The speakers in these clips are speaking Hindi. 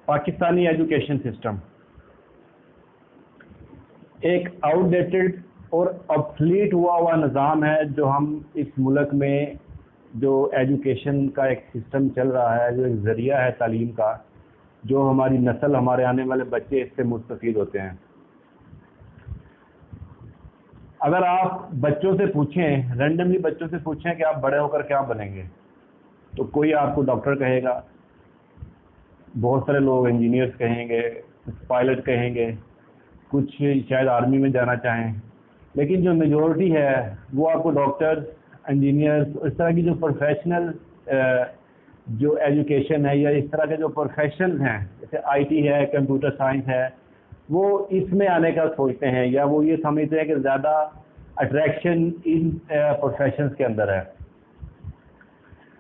पाकिस्तानी एजुकेशन सिस्टम एक आउटडेटेड और ऑब्सलीट हुआ निज़ाम है जो हम इस मुल्क में जो एजुकेशन का एक सिस्टम चल रहा है, जो एक ज़रिया है तालीम का, जो हमारी नस्ल, हमारे आने वाले बच्चे इससे मुस्तफ़ीद होते हैं। अगर आप बच्चों से पूछें, रैंडमली बच्चों से पूछें कि आप बड़े होकर क्या बनेंगे, तो कोई आपको डॉक्टर कहेगा, बहुत सारे लोग इंजीनियर्स कहेंगे, पायलट कहेंगे, कुछ शायद आर्मी में जाना चाहें, लेकिन जो मेजॉरिटी है वो आपको डॉक्टर, इंजीनियर्स, इस तरह की जो प्रोफेशनल जो एजुकेशन है या इस तरह के जो प्रोफेशन हैं, जैसे आईटी है, कंप्यूटर साइंस है, वो इसमें आने का सोचते हैं, या वो ये समझते हैं कि ज़्यादा अट्रैक्शन इन प्रोफेशंस के अंदर है।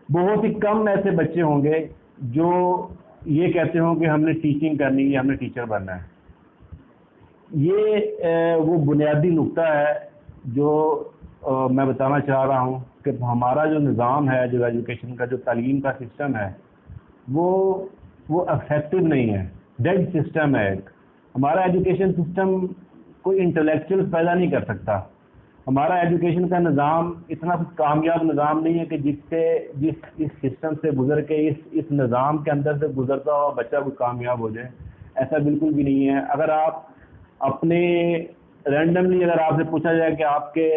बहुत ही कम ऐसे बच्चे होंगे जो ये कहते हों कि हमने टीचिंग करनी है, हमने टीचर बनना है। ये वो बुनियादी नुक्ता है जो मैं बताना चाह रहा हूँ कि हमारा जो निज़ाम है, जो एजुकेशन का, जो तालीम का सिस्टम है, वो इफेक्टिव नहीं है, डेड सिस्टम है। हमारा एजुकेशन सिस्टम कोई इंटेलेक्चुअल पैदा नहीं कर सकता। हमारा एजुकेशन का निज़ाम इतना कामयाब निज़ाम नहीं है कि जिस इस सिस्टम से गुजर के इस निज़ाम के अंदर से गुजरता हुआ बच्चा कोई कामयाब हो जाए, ऐसा बिल्कुल भी नहीं है। अगर आप अपने रैंडमली अगर आपसे पूछा जाए कि आपके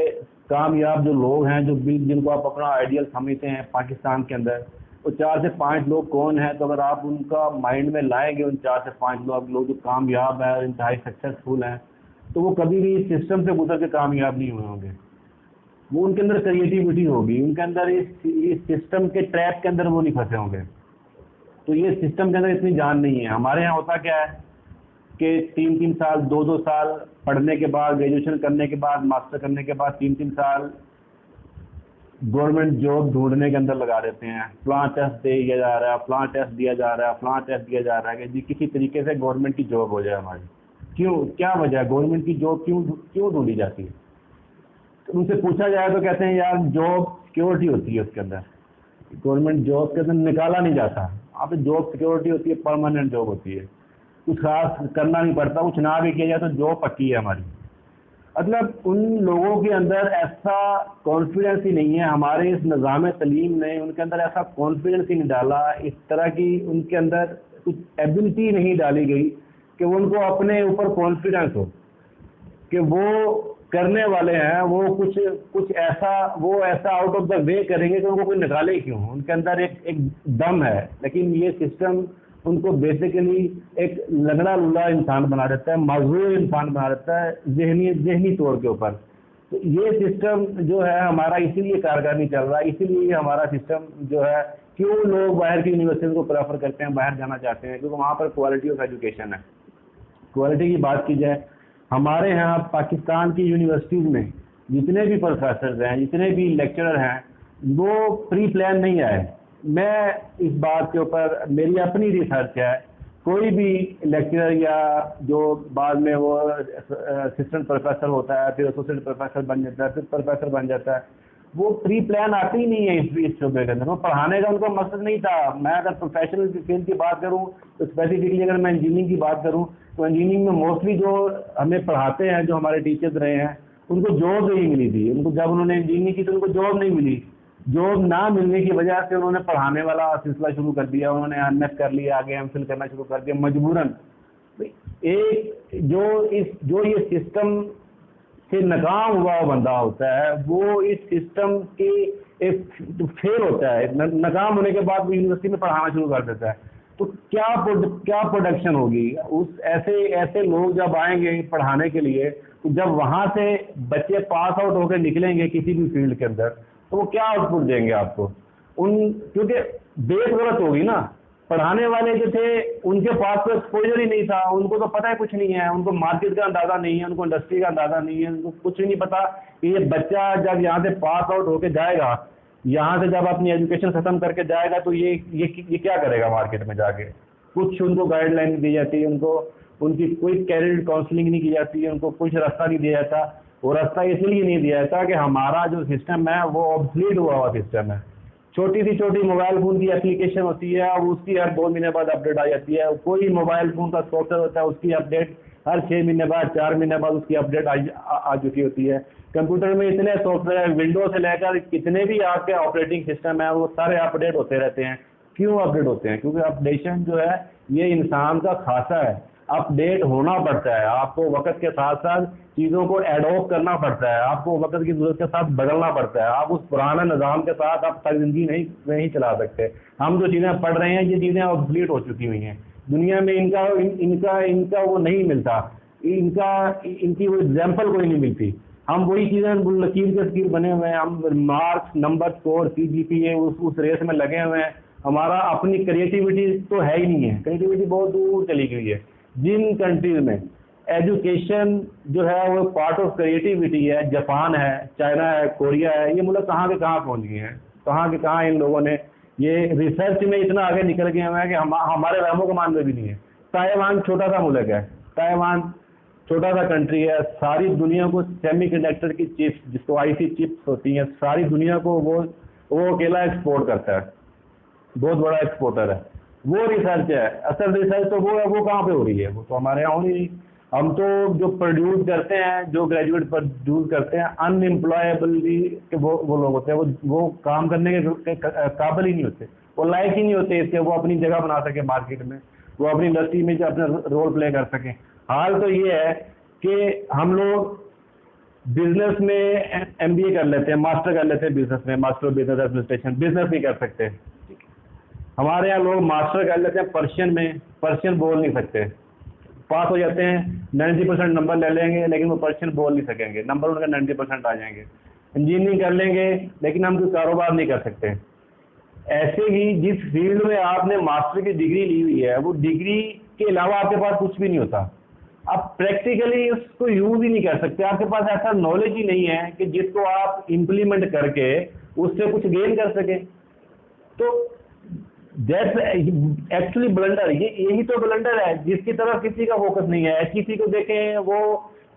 कामयाब जो लोग हैं, जिनको आप अपना आइडियल समझते हैं पाकिस्तान के अंदर, वो 4 से 5 लोग कौन हैं, तो अगर आप उनका माइंड में लाएंगे उन 4 से 5 लोग जो कामयाब हैं और इंतहाई सक्सेसफुल हैं, तो वो कभी भी इस सिस्टम से गुजर के कामयाब नहीं हुए होंगे। वो उनके अंदर क्रिएटिविटी होगी, उनके अंदर इस सिस्टम के ट्रैप के अंदर वो नहीं फंसे होंगे। तो ये सिस्टम के अंदर इतनी जान नहीं है। हमारे यहाँ होता क्या है कि 3-3 साल, 2-2 साल पढ़ने के बाद, ग्रेजुएशन करने के बाद, मास्टर करने के बाद 3-3 साल गवर्नमेंट जॉब ढूंढने के अंदर लगा देते हैं। फलां टेस्ट दिया जा रहा है, फलां टेस्ट दिया जा रहा है, फलां टेस्ट दिया जा रहा है कि किसी तरीके से गवर्नमेंट की जॉब हो जाए हमारी। क्यों, क्या वजह है गवर्नमेंट की जॉब क्यों ढूंढी जाती है? तो उनसे पूछा जाए तो कहते हैं यार जॉब सिक्योरिटी होती है, उसके अंदर गवर्नमेंट जॉब के अंदर निकाला नहीं जाता। वहाँ पे जॉब सिक्योरिटी होती है, परमानेंट जॉब होती है, कुछ खास करना नहीं पड़ता, कुछ ना भी किया जाए तो जॉब पक्की है हमारी। मतलब उन लोगों के अंदर ऐसा कॉन्फिडेंस ही नहीं है, हमारे इस निज़ाम तलीम ने उनके अंदर ऐसा कॉन्फिडेंस ही नहीं डाला, इस तरह की उनके अंदर कुछ एबिलिटी नहीं डाली गई कि उनको अपने ऊपर कॉन्फिडेंस हो कि वो करने वाले हैं, वो कुछ ऐसा आउट ऑफ द वे करेंगे कि उनको कोई निकाले क्यों। उनके अंदर एक दम है, लेकिन ये सिस्टम उनको बेसिकली एक लगड़ा लुला इंसान बना देता है, मजबूर इंसान बना देता है जहनी तौर के ऊपर। तो ये सिस्टम जो है हमारा इसीलिए कारगर नहीं चल रहा, इसीलिए हमारा सिस्टम जो है, क्यों लोग बाहर की यूनिवर्सिटीज़ को प्रेफर करते हैं, बाहर जाना चाहते हैं, क्योंकि वहाँ पर क्वालिटी ऑफ एजुकेशन है। क्वालिटी की बात की जाए, हमारे यहाँ पाकिस्तान की यूनिवर्सिटीज़ में जितने भी प्रोफेसर हैं, जितने भी लेक्चरर हैं, वो प्री प्लान नहीं आए। मैं इस बात के ऊपर, मेरी अपनी रिसर्च है, कोई भी लेक्चरर या जो बाद में वो असिस्टेंट प्रोफेसर होता है, फिर एसोसिएट प्रोफेसर बन जाता है, फिर प्रोफेसर बन जाता है, वो प्री प्लान आते ही नहीं है इस शोबे के अंदर। वो पढ़ाने का उनका मकसद नहीं था। मैं अगर प्रोफेशनल फील्ड की बात करूँ तो स्पेसिफिकली अगर मैं इंजीनियरिंग की बात करूँ तो इंजीनियरिंग में मोस्टली जो हमें पढ़ाते हैं, जो हमारे टीचर्स रहे हैं, उनको जॉब नहीं मिली थी। उनको जब उन्होंने इंजीनियरिंग की तो उनको जॉब नहीं मिली। जॉब ना मिलने की वजह से उन्होंने पढ़ाने वाला सिलसिला शुरू कर दिया, उन्होंने एमएस कर लिया, आगे एमफिल करना शुरू कर दिया मजबूरन। एक जो ये सिस्टम से नाकाम हुआ बंदा होता है, वो इस सिस्टम की एक फेल होता है, नाकाम होने के बाद वो यूनिवर्सिटी में पढ़ाना शुरू कर देता है। तो क्या प्रोडक्शन होगी उस ऐसे लोग जब आएंगे पढ़ाने के लिए, तो जब वहाँ से बच्चे पास आउट होकर निकलेंगे किसी भी फील्ड के अंदर, तो वो क्या आउटपुट देंगे आपको? क्योंकि बेस गलत होगी ना। पढ़ाने वाले जो थे उनके पास तो एक्सपोजर ही नहीं था, उनको तो पता है कुछ नहीं है, उनको मार्केट का अंदाज़ा नहीं है, उनको इंडस्ट्री का अंदाज़ा नहीं है, उनको कुछ भी नहीं पता कि ये बच्चा जब यहाँ से पास आउट होकर जाएगा, यहाँ से जब अपनी एजुकेशन ख़त्म करके जाएगा, तो ये क्या करेगा मार्केट में जाके। कुछ उनको गाइडलाइन दी जाती है, उनकी कोई कैरियर काउंसलिंग नहीं की जाती है, उनको कुछ रास्ता नहीं दिया जाता। और रास्ता इसलिए नहीं दिया जाता कि हमारा जो सिस्टम है वो ऑब्सलीट हुआ सिस्टम है। छोटी सी छोटी मोबाइल फ़ोन की एप्लीकेशन होती है, अब उसकी हर 2 महीने बाद अपडेट आ जाती है। कोई मोबाइल फ़ोन का सॉफ्टवेयर होता है, उसकी अपडेट हर 6 महीने बाद, 4 महीने बाद उसकी अपडेट आ चुकी होती है। कंप्यूटर में इतने सॉफ्टवेयर है, विंडोज से लेकर कितने भी आपके ऑपरेटिंग सिस्टम है, वो सारे अपडेट होते रहते हैं। क्यों अपडेट होते हैं? क्योंकि अपडेशन जो है ये इंसान का खासा है, अपडेट होना पड़ता है। आपको वक्त के साथ साथ चीज़ों को एडॉप्ट करना पड़ता है, आपको वक्त की ज़रूरत के साथ बदलना पड़ता है। आप उस पुराने निज़ाम के साथ आप सारी ज़िंदगी नहीं चला सकते। हम जो चीज़ें पढ़ रहे हैं, ये चीज़ें ऑब्सोलीट हो चुकी हुई हैं। दुनिया में इनका वो नहीं मिलता, इनकी वो एग्जाम्पल कोई नहीं मिलती। हम वही चीज़ें लकीर के लकीर बने हुए हैं। हम मार्क्स, नंबर, स्कोर, CGPA उस रेस में लगे हुए हैं। हमारा अपनी क्रिएटिविटी तो है ही नहीं है, क्रिएटिविटी बहुत दूर चली गई है। जिन कंट्रीज में एजुकेशन जो है वो पार्ट ऑफ क्रिएटिविटी है, जापान है, चाइना है, कोरिया है, ये मुल्क कहाँ के कहाँ पहुँच गए हैं। कहाँ के कहाँ इन लोगों ने ये रिसर्च में इतना आगे निकल गए हैं कि हमारे वहमों को मान में भी नहीं है। ताइवान छोटा सा मुल्क है, ताइवान छोटा सा कंट्री है, सारी दुनिया को सेमीकंडक्टर की चिप्स, जिसको IC चिप्स होती हैं, सारी दुनिया को वो अकेला एक्सपोर्ट करता है, बहुत बड़ा एक्सपोर्टर है। वो रिसर्च है, असल रिसर्च तो वो है, वो कहाँ पे हो रही है? वो तो हमारे यहाँ हो नहीं रही। हम तो जो प्रोड्यूस करते हैं, जो ग्रेजुएट प्रोड्यूस करते हैं, अनएम्प्लॉयबल के वो लोग होते हैं, वो काम करने के काबिल ही नहीं होते, वो लायक ही नहीं होते इसके वो अपनी जगह बना सके मार्केट में, वो अपनी इंडस्ट्री में जो अपना रोल प्ले कर सकें। हाल तो ये है कि हम लोग बिजनेस में MBA कर लेते हैं, मास्टर कर लेते हैं बिजनेस में, master of business administration, business नहीं कर सकते। हमारे यहाँ लोग मास्टर कर लेते हैं पर्शियन में, पर्शियन बोल नहीं सकते, पास हो जाते हैं, 90% नंबर ले लेंगे, लेकिन वो पर्शियन बोल नहीं सकेंगे, नंबर उनका 90% आ जाएंगे। इंजीनियरिंग कर लेंगे, लेकिन हम कोई कारोबार नहीं कर सकते। ऐसे ही जिस फील्ड में आपने मास्टर की डिग्री ली हुई है, वो डिग्री के अलावा आपके पास कुछ भी नहीं होता। आप प्रैक्टिकली उसको यूज़ ही नहीं कर सकते, आपके पास ऐसा नॉलेज ही नहीं है कि जिसको आप इम्प्लीमेंट करके उससे कुछ गेन कर सकें। तो दैट्स एक्चुअली ब्लंडर, यही तो ब्लंडर है जिसकी तरफ किसी का फोकस नहीं है। HEC को देखें, वो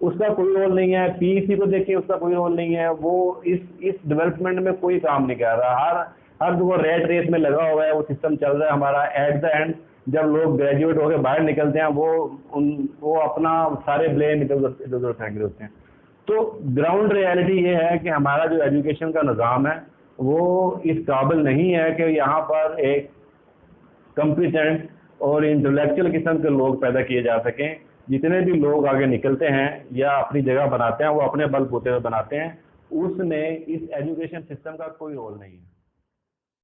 उसका कोई रोल नहीं है, PEC को देखें, उसका कोई रोल नहीं है, वो इस डेवलपमेंट में कोई काम नहीं कर रहा। हर वो रेट रेस में लगा हुआ है, वो सिस्टम चल रहा है हमारा। एट द एंड जब लोग ग्रेजुएट होकर बाहर निकलते हैं, वो अपना सारे ब्लेम इधर उधर फेंक देते हैं। तो ग्राउंड रियलिटी ये है कि हमारा जो एजुकेशन का निज़ाम है वो इस काबिल नहीं है कि यहाँ पर एक कॉम्पिटेंट और इंटेलेक्चुअल किस्म के लोग पैदा किए जा सकें। जितने भी लोग आगे निकलते हैं या अपनी जगह बनाते हैं, वो अपने बलबूते पे बनाते हैं, उसमें इस एजुकेशन सिस्टम का कोई रोल नहीं है।